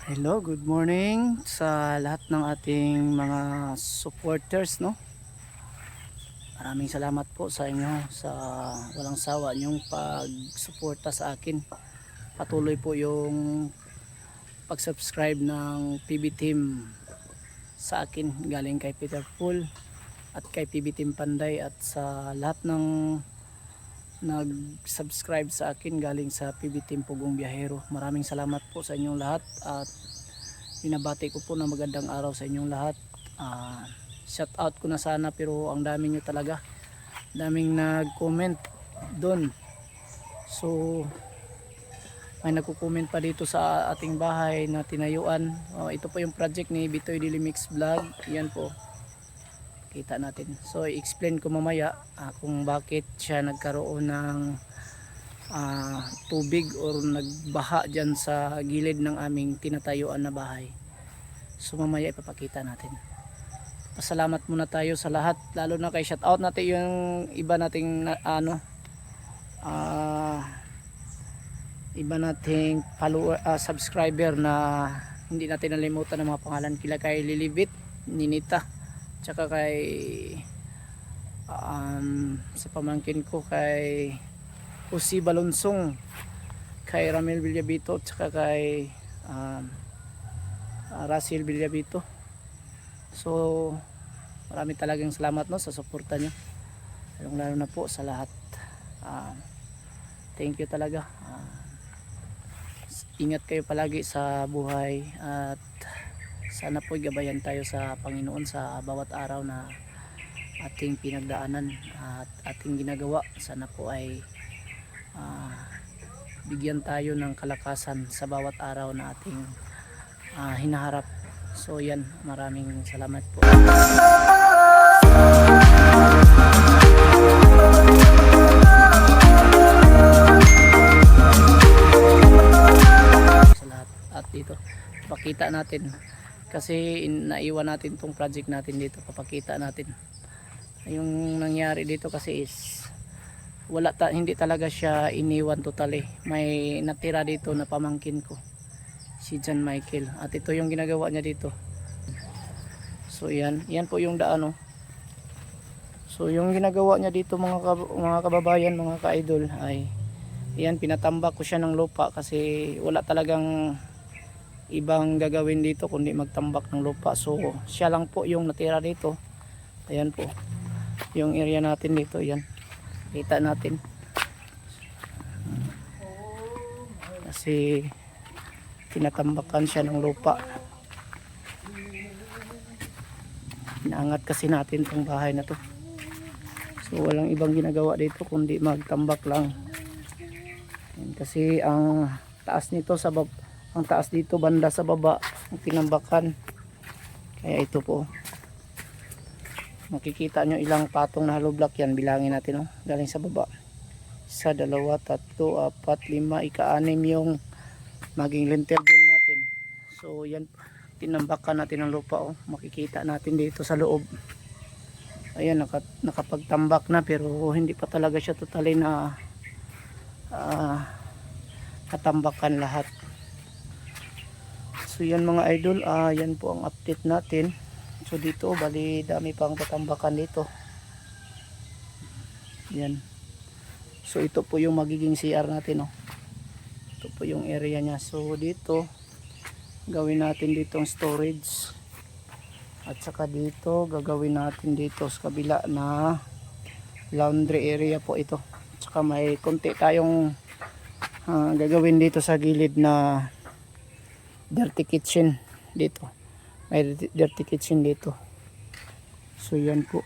Hello, good morning sa lahat ng ating mga supporters, no? Maraming salamat po sa inyo sa walang sawa niyong pagsuporta sa akin. Patuloy po yung pag-subscribe ng PB Team sa akin galing kay Peter Pool at kay PB Team Panday at sa lahat ng nag-subscribe sa akin galing sa PB Team Pugong Biyahero. Maraming salamat po sa inyong lahat at binabati ko po na magandang araw sa inyong lahat. Shout out ko na sana pero ang dami nyo talaga, daming nag-comment doon. So may nagko-comment pa dito sa ating bahay na tinayuan. Ito po yung project ni Bitoy Dilimix Vlog. Yan po, kita natin. So i-explain ko mamaya kung bakit siya nagkaroon ng tubig or nagbaha dyan sa gilid ng aming tinatayuan na bahay. So mamaya ipapakita natin. Pasalamat muna tayo sa lahat, lalo na kay shout out natin yung iba nating iba nating follower, subscriber na hindi natin nalimutan ng mga pangalan, kila kay Lilibit, Ninita, tsaka kay sa pamangkin ko kay Jose Balonsong, kay Ramel Villabito, tsaka kay Russell Villabito. So marami talagang salamat, no, sa suporta nyo, lalo na po sa lahat. Thank you talaga. Ingat kayo palagi sa buhay at sana po gabayan tayo sa Panginoon sa bawat araw na ating pinagdaanan at ating ginagawa. Sana po ay bigyan tayo ng kalakasan sa bawat araw na ating hinaharap. So yan, maraming salamat po. Sa lahat. At dito pakita natin kasi naiwan natin tong project natin dito. Papakita natin yung nangyari dito kasi is hindi talaga siya iniwan totally. May natira dito na pamangkin ko, si John Michael, at ito yung ginagawa niya dito. So yan po yung daan, oh. So yung ginagawa niya dito mga kababayan, mga ka-idol, ay yan, pinatambak ko siya ng lupa kasi wala talagang ibang gagawin dito kundi magtambak ng lupa. So siya lang po yung natira dito. Ayan po yung area natin dito, yan, kita natin kasi tinatambakan siya ng lupa. Inaangat kasi natin tong bahay na to, so walang ibang ginagawa dito kundi magtambak lang. Yan, kasi ang taas nito ang taas dito banda sa baba ang tinambakan, kaya ito po makikita nyo ilang patong na hollow block yan. Bilangin natin, oh, galing sa baba, 1, 2, 3, 4, 5, ika-6 yung maging lintel din natin. So yan, tinambakan natin ng lupa, oh. Makikita natin dito sa loob. Ayan, nakapagtambak na pero hindi pa talaga siya totally na katambakan lahat. So yan mga idol, yan po ang update natin. So dito bali dami pang katambakan dito. Yan. So ito po yung magiging CR natin, oh. Ito po yung area niya. So dito gawin natin dito ang storage, at saka dito gagawin natin dito sa kabila na laundry area po ito. Saka may konti tayong gagawin dito sa gilid na dirty kitchen dito. May dirty kitchen dito. So yan po,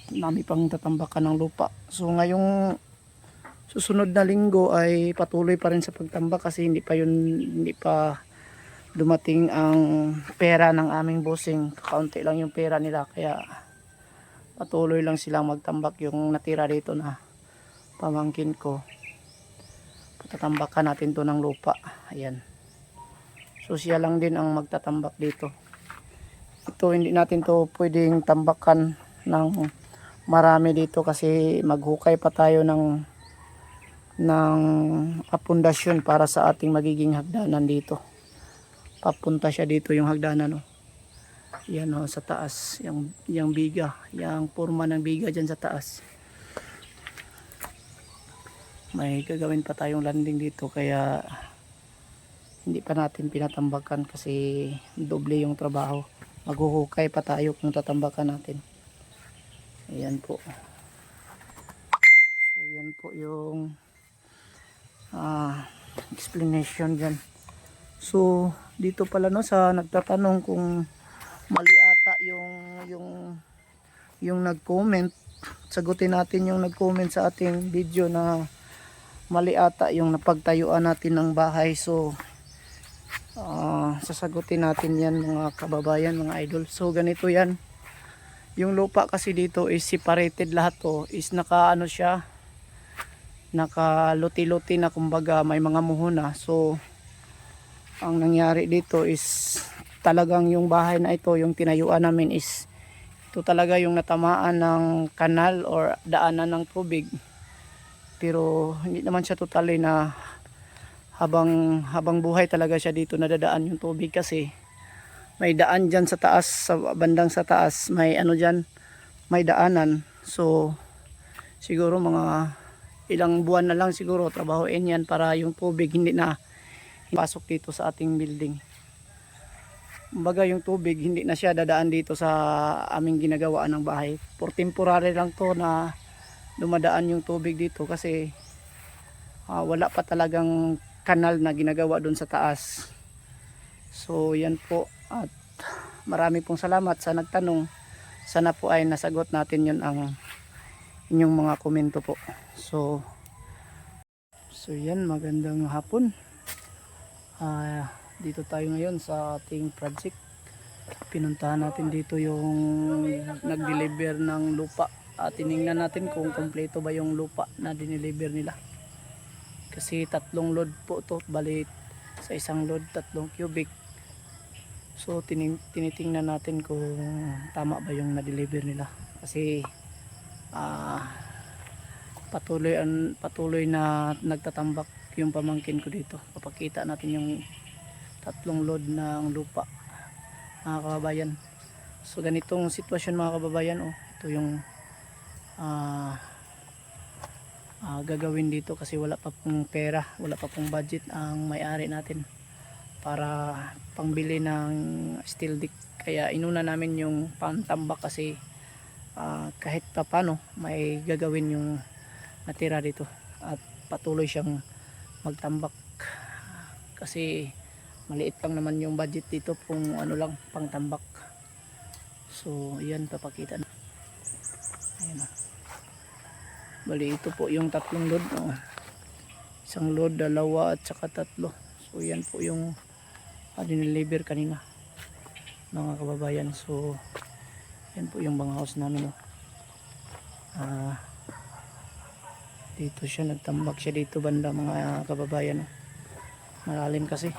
nami pang tatambakan ng lupa. So ngayong susunod na linggo ay patuloy pa rin sa pagtambak kasi hindi pa dumating ang pera ng aming bossing. Kaunti lang yung pera nila, kaya patuloy lang silang magtambak. Yung natira dito na pamangkin ko, patatambakan natin to ng lupa. Ayan. So siya lang din ang magtatambak dito. Ito hindi natin to pwedeng tambakan ng marami dito kasi maghukay pa tayo ng pundasyon para sa ating magiging hagdanan dito. papunta siya dito yung hagdanan, no. Yan, oh, sa taas yung biga, yung forma ng biga dyan sa taas. May gagawin pa tayong landing dito, kaya hindi pa natin pinatambakan kasi doble yung trabaho. Maghuhukay pa tayo kung tatambakan natin. Ayan po. So yan po yung explanation dyan. So dito pala, no, sa nagtatanong kung mali ata yung nag-comment, sagutin natin yung nag-comment sa ating video na mali ata yung napagtayuan natin ng bahay. So sasagutin natin yan mga kababayan, mga idol. So ganito yan, yung lupa kasi dito is separated lahat, to is naka ano siya, naka luti-luti na, kumbaga may mga muhuna. So ang nangyari dito is talagang yung bahay na ito, yung tinayuan namin, is ito talaga yung natamaan ng kanal or daanan ng tubig. Pero hindi naman siya totally na habang buhay talaga siya dito nadadaan yung tubig, kasi may daan dyan sa taas, sa bandang sa taas, may ano dyan, may daanan. So siguro mga ilang buwan na lang siguro trabahoin yan para yung tubig hindi na pasok dito sa ating building. Kumbaga yung tubig hindi na siya dadaan dito sa aming ginagawaan ng bahay. For temporary lang to na dumadaan yung tubig dito, kasi wala pa talagang kanal na ginagawa doon sa taas. So yan po, at marami pong salamat sa nagtanong. Sana po ay nasagot natin yun ang inyong mga komento po. So yan, magandang hapon. Dito tayo ngayon sa ating project. Pinuntahan natin dito yung nag-deliver ng lupa. Tiningnan natin kung kompleto ba yung lupa na dineliver nila. Kasi 3 load po to, bali sa isang load 3 cubic. So tinitingnan natin kung tama ba yung na-deliver nila. Kasi patuloy na nagtatambak yung pamangkin ko dito. Papakita natin yung 3 load ng lupa, mga kababayan. So ganitong sitwasyon, mga kababayan, oh, ito yung gagawin dito, kasi wala pa pong pera, wala pa pong budget ang may-ari natin para pangbili ng steel deck. Kaya inuna namin yung pantambak, kasi kahit pa paano may gagawin yung natira dito, at patuloy siyang magtambak, kasi maliit lang naman yung budget dito kung ano lang, pangtambak. So yan, papakita na. Ayan, bali ito po yung 3 load, oh. Isang load, 2 at saka 3. So yan po yung dineliver kanina, mga kababayan. So yan po yung bang house namin, oh. Dito siya nagtambak siya dito banda, mga kababayan, oh. Malalim kasi.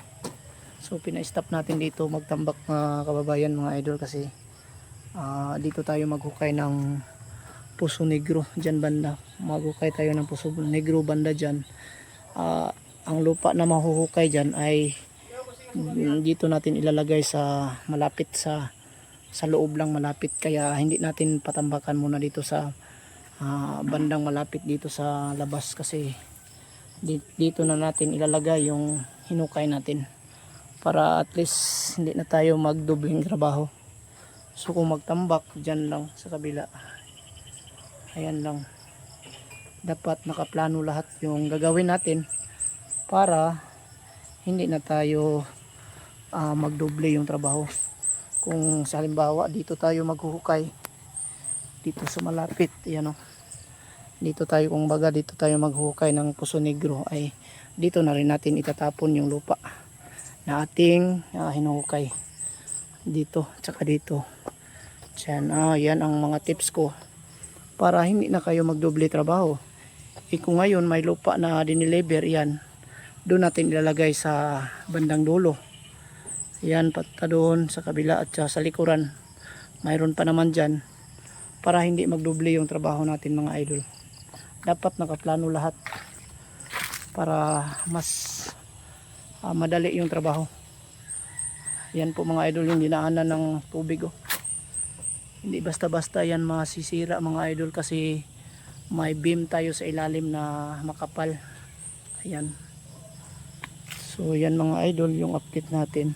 So pina-stop natin dito magtambak, mga kababayan, mga idol, kasi dito tayo maghukay ng Puso Negro dyan banda. Maghukay tayo ng Puso Negro banda dyan. Ang lupa na mahuhukay dyan ay dito natin ilalagay sa malapit sa loob lang, malapit. Kaya hindi natin patambakan muna dito sa bandang malapit dito sa labas, kasi dito na natin ilalagay yung hinukay natin, para at least hindi na tayo magdubling trabaho. So kung magtambak dyan lang sa kabila, ayan lang, dapat nakaplano lahat yung gagawin natin para hindi na tayo magdoble yung trabaho. Kung sa halimbawa dito tayo maghuhukay dito sa malapit, yan, oh, dito tayo, kung baga dito tayo maghuhukay ng Puso Negro, ay dito na rin natin itatapon yung lupa na ating hinuhukay dito, tsaka dito. Yan ang mga tips ko para hindi na kayo magdoble trabaho. Kung ngayon may lupa na dineliver, yan, doon natin ilalagay sa bandang dulo. Yan, pata doon sa kabila at sa likuran. Mayroon pa naman dyan, para hindi magdoble yung trabaho natin, mga idol. Dapat nakaplano lahat para mas madali yung trabaho. Yan po mga idol, yung dinaanan ng tubig oh. Hindi basta-basta yan masisira mga idol kasi may beam tayo sa ilalim na makapal. Ayan. So yan mga idol yung update natin.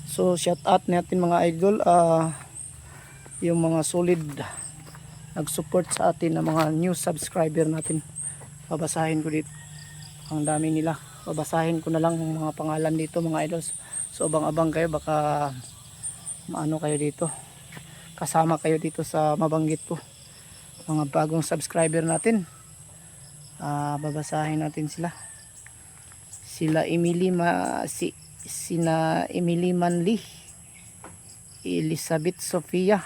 So shout out natin mga idol, yung mga solid nag-support sa atin na mga new subscriber natin. Babasahin ko dito. Ang dami nila. Babasahin ko na lang yung mga pangalan dito mga idols. So abang-abang kayo, baka maano kayo dito. Kasama kayo dito sa mabanggit ko. Mga bagong subscriber natin. Babasahin natin sila. Sina Emily Manli, Elizabeth Sofia,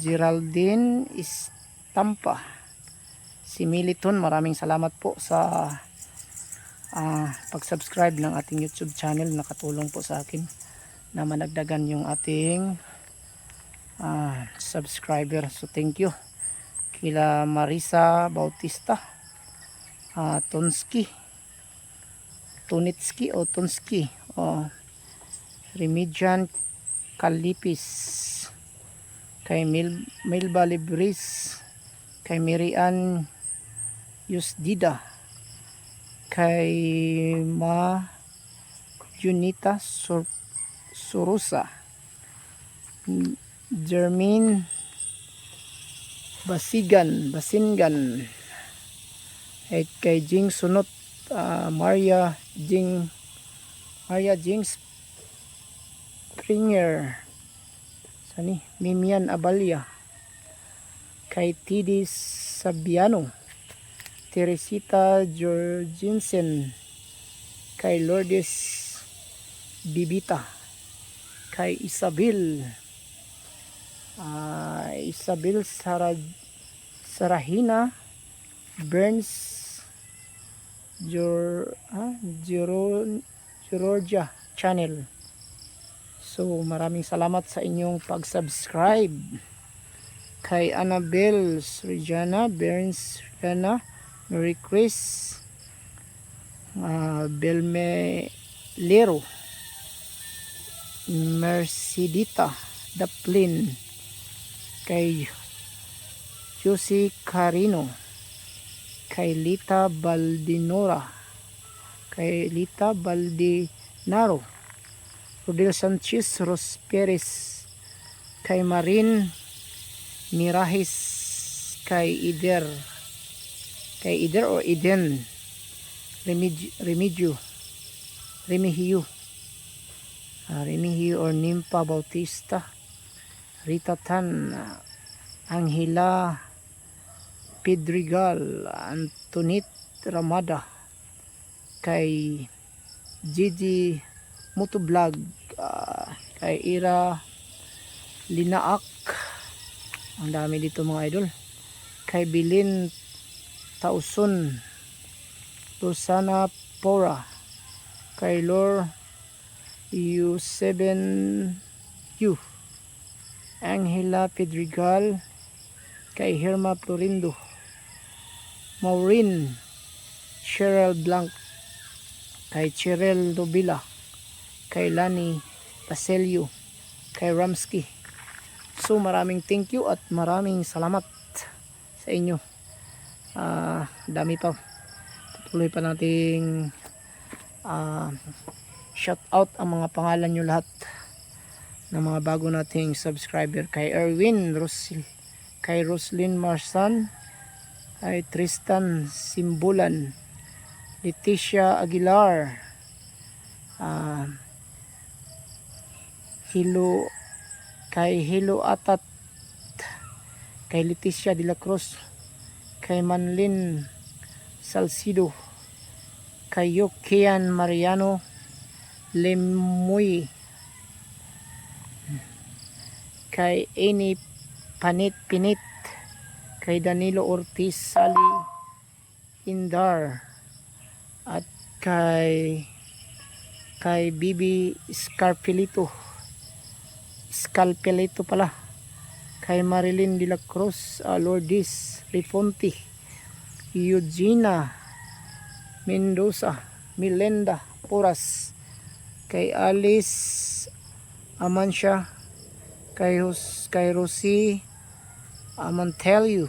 Geraldine Istampa, si Militon. Maraming salamat po sa pag-subscribe ng ating YouTube channel. Nakatulong po sa akin na managdagan yung ating subscriber. So thank you. Kila Marisa Bautista, Tunitski, Remedian Kalipis, kay Melba Libris, kay Mirian Yusdida, kay Junita Surusa, Jermaine Basingan, kay Jing Sunot, Maria Jing Springer, Mimian Abalya, kay Tidis Sabiano, Teresita Jorgensen, kay Lourdes Bibita, kay Isabel Sarahina Burns, Georgia channel. So maraming salamat sa inyong pag-subscribe. Kay Annabel Regina Burns, Mary Chris, Belme Lero, Mercedita Daplin, kay Josie Carino, kay Lita Baldinaro, Rodel Sanchez Ros Perez, kay Marin Mirahis, kay Eden Remigio or Nimpa Bautista, Rita Tan, Angela Pedrigal, Antonit Ramada, kay Gigi Motovlog, kay Ira Linaak, ang dami dito mga idol, kay Bilin Tauson, Rosana Pora, kay Lor U7U, Angela Pedrigal, kay Herma Florindo, Maureen Cheryl Blanc, kay Cheryl Dobila, kay Lani Paselio, kay Ramsky. So maraming thank you at maraming salamat sa inyo. Dami pa. Tuloy pa nating shout out ang mga pangalan nyo lahat ng mga bago nating subscriber. Kay Erwin Rosil, kay Roslyn Marsan, kay Tristan Simbulan, Leticia Aguilar, kay Hilo Atat, kay Leticia de la Cruz, kay Manlin Salcido, kay Yokian Mariano Lemoy, kay Eni Pinit, kay Danilo Ortiz Sali Indar, at kay Bibi Scarpelito pala, kay Marilyn de la Cruz, Lourdes Rifonti, Eugenia Mendoza, Milenda Poras, kay Alice Amansya, kay Rosie Amantelio,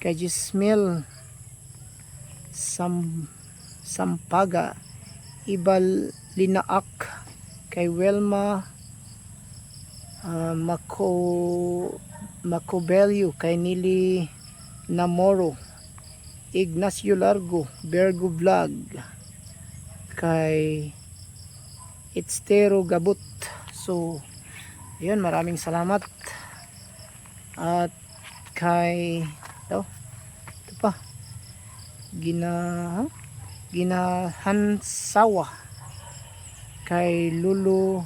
kay Gismil Sampaga, Ibal Linaak, kay Welma Macobelio, kay Nili Namoro, Ignacio Largo, Bergo Vlog, kay Itstero Gabut. So ayun, maraming salamat. At kay ito pa Ginahansawa, kay Lulu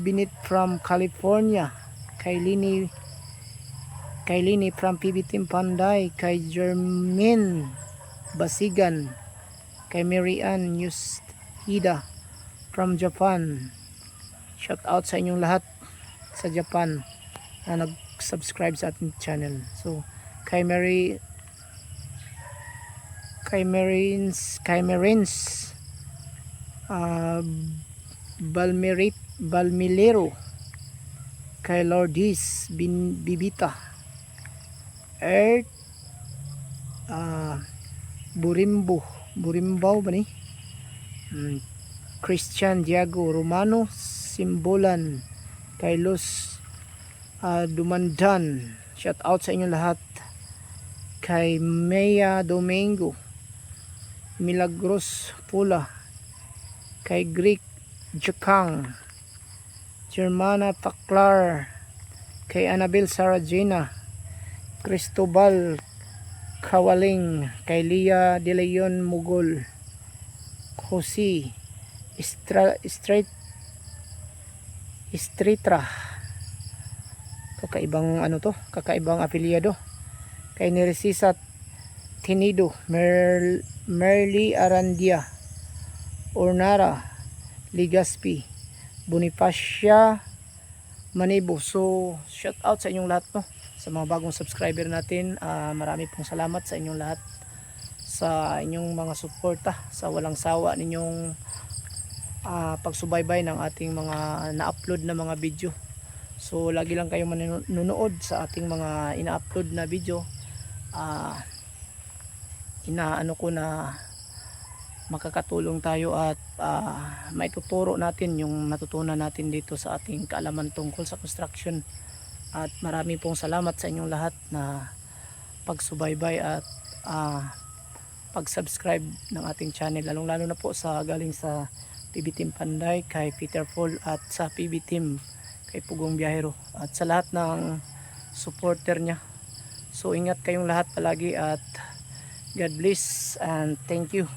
Binit from California, kay Lini from PB Team Panday, kay Jermaine Basigan, kay Mary Ann Hida from Japan. Shout out sa inyong lahat sa Japan na nag-subscribe sa ating channel. So kay Marins Balmilero, kay Lourdes Bibita, Earth Burimbaw ba ni? Christian Diago Romano Simbolan, kay Luz Dumandan. Shout out sa inyong lahat. Kay Mea Domingo, Milagros Pula, kay Greek Jakang, Germana Taklar, kay Annabel Sarajina, Cristobal Kawaling, kay Lia De Leon Mugol, Jose Estritra, kakaibang apelyado, kay Neresisa Tinido, Merly Arandia, Ornara Ligaspi, Bonifacia Manibo. So shout out sa inyong lahat, no, sa mga bagong subscriber natin. Marami pong salamat sa inyong lahat sa inyong mga suporta, sa walang sawa ninyong pagsubaybay ng ating mga na-upload na mga video. So lagi lang kayong manonood sa ating mga ina-upload na video. Inaano ko na makakatulong tayo at maituturo natin yung natutunan natin dito sa ating kaalaman tungkol sa construction. At marami pong salamat sa inyong lahat na pagsubaybay at pag-subscribe ng ating channel, lalong lalo na po sa galing sa PB Team Panday, kay Peter Paul, at sa PB Team kay Pugong Biyahero, at sa lahat ng supporter niya. So ingat kayong lahat palagi at God bless and thank you.